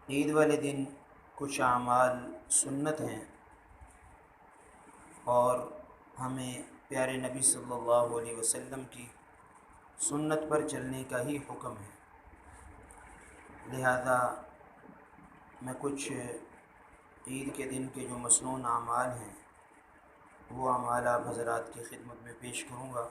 عید والے دن کچھ اعمال سنت ہیں اور ہمیں پیارے نبی صلی اللہ علیہ وسلم کی سنت پر چلنے کا ہی حکم ہے۔ لہذا میں کچھ عید کے دن کے جو مسنون اعمال ہیں وہ اعمال آپ حضرات کی خدمت میں پیش کروں گا۔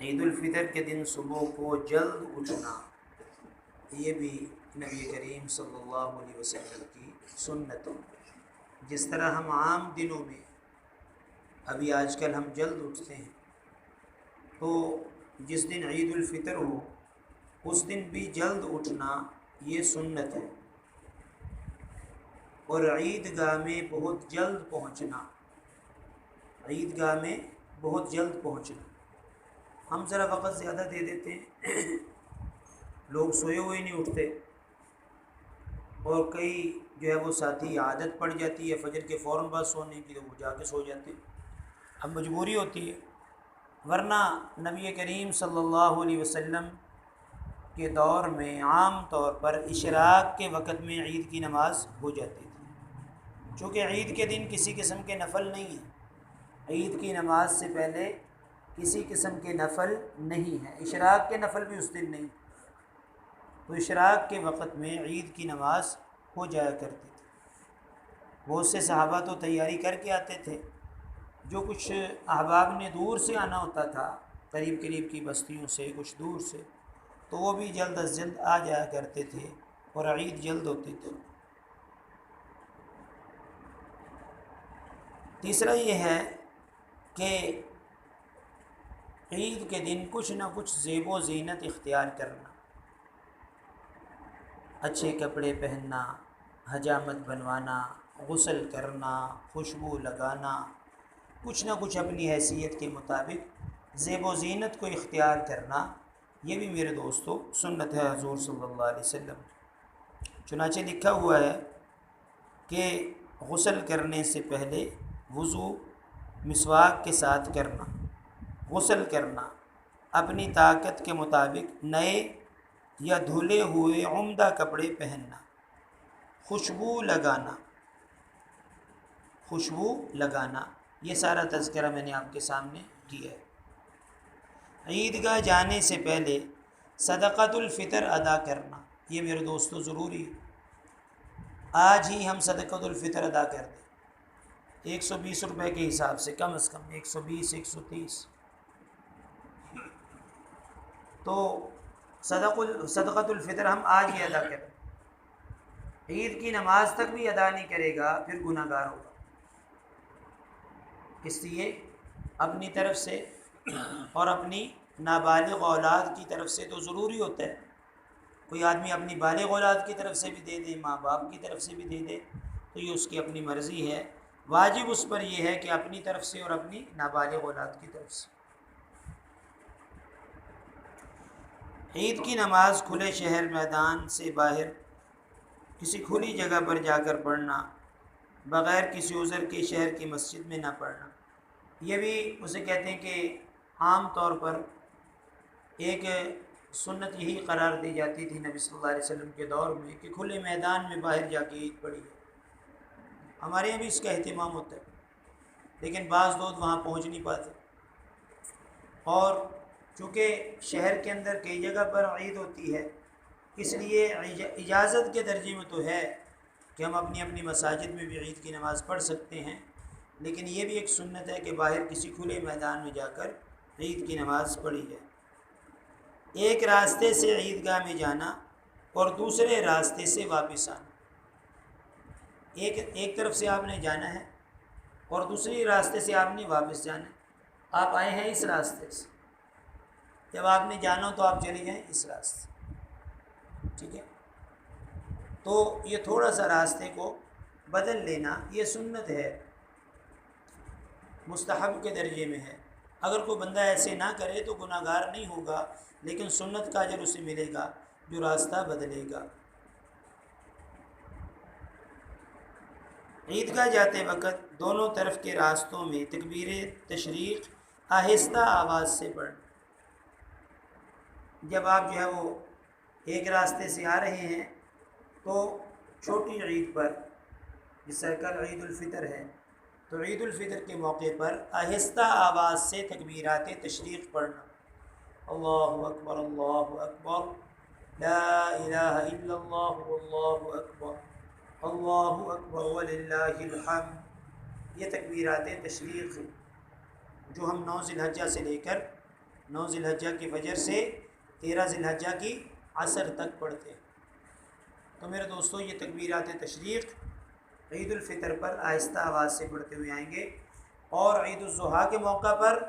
عید الفطر کے دن صبح کو جلد اٹھنا یہ بھی نبی کریم صلی اللہ علیہ وسلم کی سنت ہے۔ جس طرح ہم عام دنوں میں ابھی آج کل ہم جلد اٹھتے ہیں، تو جس دن عید الفطر ہو اس دن بھی جلد اٹھنا یہ سنت ہے، اور عیدگاہ میں بہت جلد پہنچنا، عیدگاہ میں بہت جلد پہنچنا۔ ہم ذرا وقت زیادہ دے دیتے ہیں، لوگ سوئے ہوئے نہیں اٹھتے، اور کئی جو ہے وہ ساتھی عادت پڑ جاتی ہے فجر کے فوراً بعد سونے کی، تو وہ جا کے سو جاتے ہیں، اب مجبوری ہوتی ہے۔ ورنہ نبی کریم صلی اللہ علیہ وسلم کے دور میں عام طور پر اشراق کے وقت میں عید کی نماز ہو جاتی تھی، چونکہ عید کے دن کسی قسم کے نفل نہیں ہیں، عید کی نماز سے پہلے کسی قسم کے نفل نہیں ہیں، اشراق کے نفل بھی اس دن نہیں، تو اشراق کے وقت میں عید کی نماز ہو جایا کرتی تھی۔ بہت سے صحابہ تو تیاری کر کے آتے تھے، جو کچھ احباب نے دور سے آنا ہوتا تھا، قریب قریب کی بستیوں سے، کچھ دور سے، تو وہ بھی جلد از جلد آ جایا کرتے تھے اور عید جلد ہوتی تھی۔ تیسرا یہ ہے کہ عید کے دن کچھ نہ کچھ زیب و زینت اختیار کرنا، اچھے کپڑے پہننا، حجامت بنوانا، غسل کرنا، خوشبو لگانا، کچھ نہ کچھ اپنی حیثیت کے مطابق زیب و زینت کو اختیار کرنا، یہ بھی میرے دوستو سنت ہے حضور صلی اللہ علیہ وسلم۔ چنانچہ لکھا ہوا ہے کہ غسل کرنے سے پہلے وضو مسواک کے ساتھ کرنا، غسل کرنا، اپنی طاقت کے مطابق نئے یا دھلے ہوئے عمدہ کپڑے پہننا، خوشبو لگانا، خوشبو لگانا، یہ سارا تذکرہ میں نے آپ کے سامنے کیا ہے۔ عیدگاہ جانے سے پہلے صدقۃ الفطر ادا کرنا، یہ میرے دوستو ضروری ہے۔ آج ہی ہم صدقۃ الفطر ادا کر دیں 120 روپے کے حساب سے، کم از کم 120 130، تو صدقۃ الفطر ہم آج ہی ادا کریں۔ عید کی نماز تک بھی ادا نہیں کرے گا پھر گناہ گار ہوگا، اس لیے اپنی طرف سے اور اپنی نابالغ اولاد کی طرف سے تو ضروری ہوتا ہے، کوئی آدمی اپنی بالغ اولاد کی طرف سے بھی دے دے، ماں باپ کی طرف سے بھی دے دے، تو یہ اس کی اپنی مرضی ہے، واجب اس پر یہ ہے کہ اپنی طرف سے اور اپنی نابالغ اولاد کی طرف سے۔ عید کی نماز کھلے شہر میدان سے باہر کسی کھلی جگہ پر جا کر پڑھنا، بغیر کسی عذر کے شہر کی مسجد میں نہ پڑھنا، یہ بھی اسے کہتے ہیں کہ عام طور پر ایک سنت یہی قرار دی جاتی تھی نبی صلی اللہ علیہ وسلم کے دور میں کہ کھلے میدان میں باہر جا کے عید پڑھی ہے۔ ہمارے یہاں بھی اس کا اہتمام ہوتا ہے، لیکن بعض لوگ وہاں پہنچ نہیں پاتے، اور چونکہ شہر کے اندر کئی جگہ پر عید ہوتی ہے، اس لیے اجازت کے درجے میں تو ہے کہ ہم اپنی اپنی مساجد میں بھی عید کی نماز پڑھ سکتے ہیں، لیکن یہ بھی ایک سنت ہے کہ باہر کسی کھلے میدان میں جا کر عید کی نماز پڑھی جائے۔ ایک راستے سے عیدگاہ میں جانا اور دوسرے راستے سے واپس آنا، ایک طرف سے آپ نے جانا ہے اور دوسری راستے سے آپ نے واپس جانا ہے۔ آپ آئے ہیں اس راستے سے، جب آپ نے جانا ہو تو آپ چلے جائیں اس راستے، ٹھیک ہے؟ تو یہ تھوڑا سا راستے کو بدل لینا یہ سنت ہے، مستحب کے درجے میں ہے۔ اگر کوئی بندہ ایسے نہ کرے تو گناہ گار نہیں ہوگا، لیکن سنت کا اجر اسے ملے گا جو راستہ بدلے گا۔ عیدگاہ جاتے وقت دونوں طرف کے راستوں میں تکبیر تشریق آہستہ آواز سے پڑھنا، جب آپ جو ہے وہ ایک راستے سے آ رہے ہیں تو چھوٹی عید پر، جس طرح کل عید الفطر ہے، تو عید الفطر کے موقع پر آہستہ آواز سے تکبیرات تشریق پڑھنا، اللہ اکبر اللہ اکبر، لا الہ الا اللہ واللہ اکبر، اللہ اکبر وللہ الحمد، یہ تکبیرات تشریق جو ہم 9 ذی الحجہ سے لے کر 9 ذی الحجہ کی فجر سے 13 ذی الحجہ کی عصر تک پڑھتے ہیں۔ تو میرے دوستو، یہ تکبیرات تشریق عید الفطر پر آہستہ آواز سے پڑھتے ہوئے آئیں گے، اور عید الاضحیٰ کے موقع پر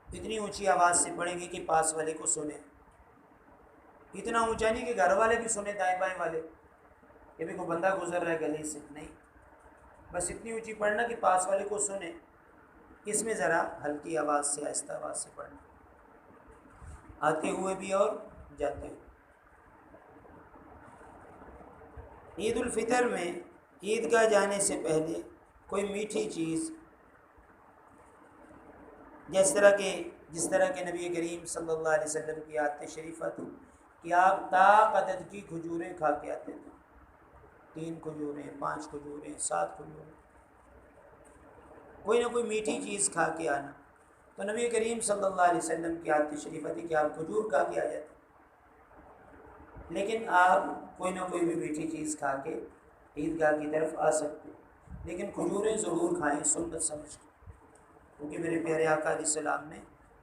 اتنی اونچی آواز سے پڑھیں گے کہ پاس والے کو سنیں، اتنا اونچا نہیں کہ گھر والے بھی سنیں، دائیں بائیں والے، کہ بھی کوئی بندہ گزر رہا ہے گلی سے، نہیں، بس اتنی اونچی پڑھنا کہ پاس والے کو سنیں، اس میں ذرا ہلکی آواز سے آہستہ آواز سے پڑھنا، آتے ہوئے بھی اور جاتے ہوئے۔ عید الفطر میں عیدگاہ جانے سے پہلے کوئی میٹھی چیز، جس طرح کہ نبی کریم صلی اللہ علیہ وسلم کی عادت شریفہ تھی کہ آپ طاق عدد کی کھجوریں کھا کے آتے تھے، 3 کھجوریں، 5 کھجوریں، 7 کھجوریں، کوئی نہ کوئی میٹھی چیز کھا کے آنا۔ تو نبی کریم صلی اللہ علیہ وسلم کی عادت شریفہ تھی کہ آپ کھجور کھا کے آ جاتے، لیکن آپ کوئی نہ کوئی بھی میٹھی چیز کھا کے عیدگاہ کی طرف آ سکتے، لیکن کھجوریں ضرور کھائیں سنت سمجھ کے، کیونکہ میرے پیارے آقا علیہ السلام نے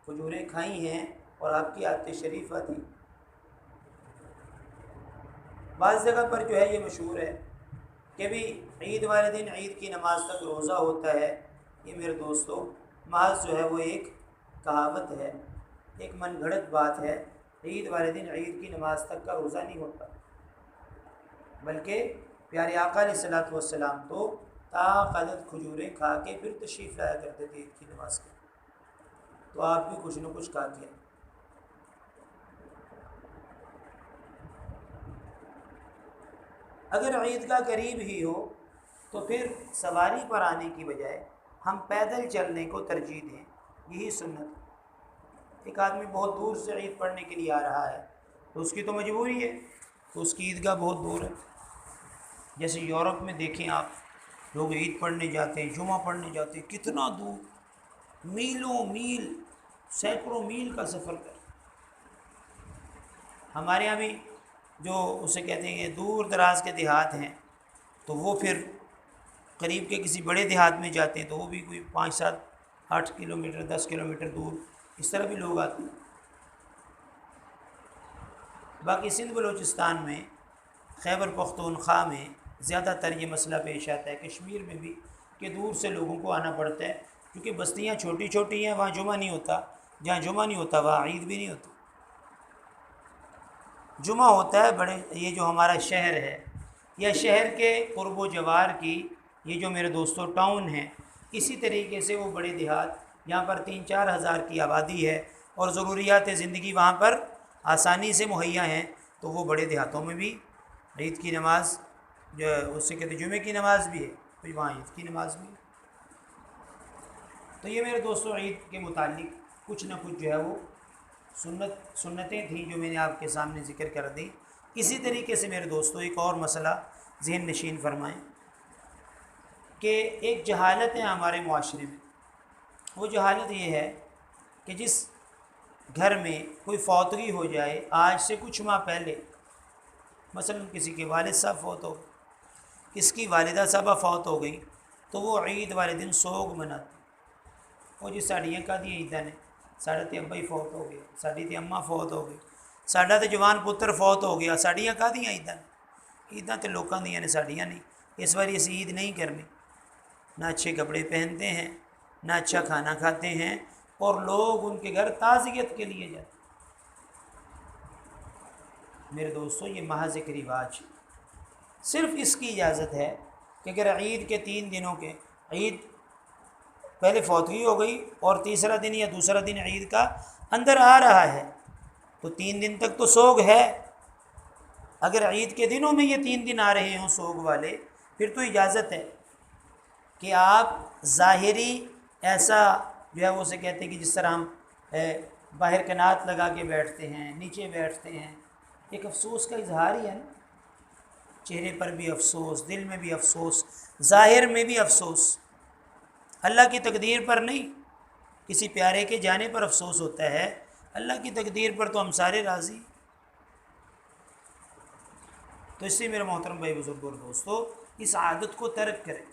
کھجوریں کھائی ہیں اور آپ کی عادت شریفہ تھی۔ بعض جگہ پر جو ہے یہ مشہور ہے کہ بھی عید والے دن عید کی نماز تک روزہ ہوتا ہے، یہ میرے دوستو محض جو ہے وہ ایک کہاوت ہے، ایک من گھڑت بات ہے۔ عید والے دن عید کی نماز تک کا روزہ نہیں ہوتا، بلکہ پیارے آقا علیہ السلام تو طاق عدد کھجوریں کھا کے پھر تشریف لایا کرتے تھے عید کی نماز کے، تو آپ بھی کچھ نہ کچھ کھا کے۔ اگر عیدگاہ قریب ہی ہو تو پھر سواری پر آنے کی بجائے ہم پیدل چلنے کو ترجیح دیں، یہی سنت ہے۔ ایک آدمی بہت دور سے عید پڑھنے کے لیے آ رہا ہے تو اس کی تو مجبوری ہے، تو اس کی عیدگاہ بہت دور ہے۔ جیسے یورپ میں دیکھیں آپ، لوگ عید پڑھنے جاتے ہیں، جمعہ پڑھنے جاتے ہیں، کتنا دور، میلوں میل، سینکڑوں میل کا سفر کر۔ ہمارے یہاں بھی جو اسے کہتے ہیں کہ دور دراز کے دیہات ہیں، تو وہ پھر قریب کے کسی بڑے دیہات میں جاتے ہیں تو وہ بھی کوئی 5 7 8 کلومیٹر 10 کلومیٹر دور، اس طرح بھی لوگ آتے ہیں۔ باقی سندھ بلوچستان میں، خیبر پختونخوا میں زیادہ تر یہ مسئلہ پیش آتا ہے، کشمیر میں بھی، کہ دور سے لوگوں کو آنا پڑتا ہے، کیونکہ بستیاں چھوٹی چھوٹی ہیں، وہاں جمعہ نہیں ہوتا، جہاں جمعہ نہیں ہوتا وہاں عید بھی نہیں ہوتی۔ جمعہ ہوتا ہے بڑے، یہ جو ہمارا شہر ہے یا شہر کے قرب و جوار کی یہ جو میرے دوستو ٹاؤن ہیں، اسی طریقے سے وہ بڑے دیہات جہاں پر 3 4 ہزار کی آبادی ہے اور ضروریات زندگی وہاں پر آسانی سے مہیا ہیں، تو وہ بڑے دیہاتوں میں بھی عید کی نماز جو اس سے کہتے ہیں جمعے کی نماز بھی ہے، تو وہاں عید کی نماز بھی ہے۔ تو یہ میرے دوستو عید کے متعلق کچھ نہ کچھ جو ہے وہ سنتیں تھیں جو میں نے آپ کے سامنے ذکر کر دی۔ اسی طریقے سے میرے دوستو ایک اور مسئلہ ذہن نشین فرمائیں کہ ایک جہالت ہے ہمارے معاشرے میں، وہ جہالت یہ ہے کہ جس گھر میں کوئی فوتگی ہو جائے آج سے کچھ ماہ پہلے، مثلا کسی کے والد صاحب فوت ہو، کس کی والدہ صاحبہ فوت ہو گئی، تو وہ عید والے دن سوگ مناتے، وہ جی ساڑیاں کا دی عیداں نے، ساڑھے تے ابا ہی فوت ہو گیا، ساڑی تے اماں فوت ہو گئی، ساڈا تے جوان پتر فوت ہو گیا، ساڑیاں کا دیاں عیداں، عیداں تے لوکاں دیاں نے، ساڑیاں نہیں، اس باری اسی عید نہیں کرنی۔ نہ اچھے کپڑے پہنتے ہیں، نہ اچھا کھانا کھاتے ہیں، اور لوگ ان کے گھر تعزیت کے لیے جاتے ہیں۔ میرے دوستو یہ محض ایک رواج، صرف اس کی اجازت ہے کہ اگر عید کے 3 دنوں کے، عید پہلے فوتگی ہو گئی اور تیسرا دن یا دوسرا دن عید کا اندر آ رہا ہے تو 3 دن تک تو سوگ ہے۔ اگر عید کے دنوں میں یہ 3 دن آ رہے ہوں سوگ والے، پھر تو اجازت ہے کہ آپ ظاہری ایسا جو ہے وہ اسے کہتے ہیں کہ جس طرح ہم باہر کنات لگا کے بیٹھتے ہیں، نیچے بیٹھتے ہیں، ایک افسوس کا اظہار ہی ہے نا، چہرے پر بھی افسوس، دل میں بھی افسوس، ظاہر میں بھی افسوس، اللہ کی تقدیر پر نہیں، کسی پیارے کے جانے پر افسوس ہوتا ہے، اللہ کی تقدیر پر تو ہم سارے راضی۔ تو اس سے میرے محترم بھائی بزرگ اور دوستو، اس عادت کو ترک کریں۔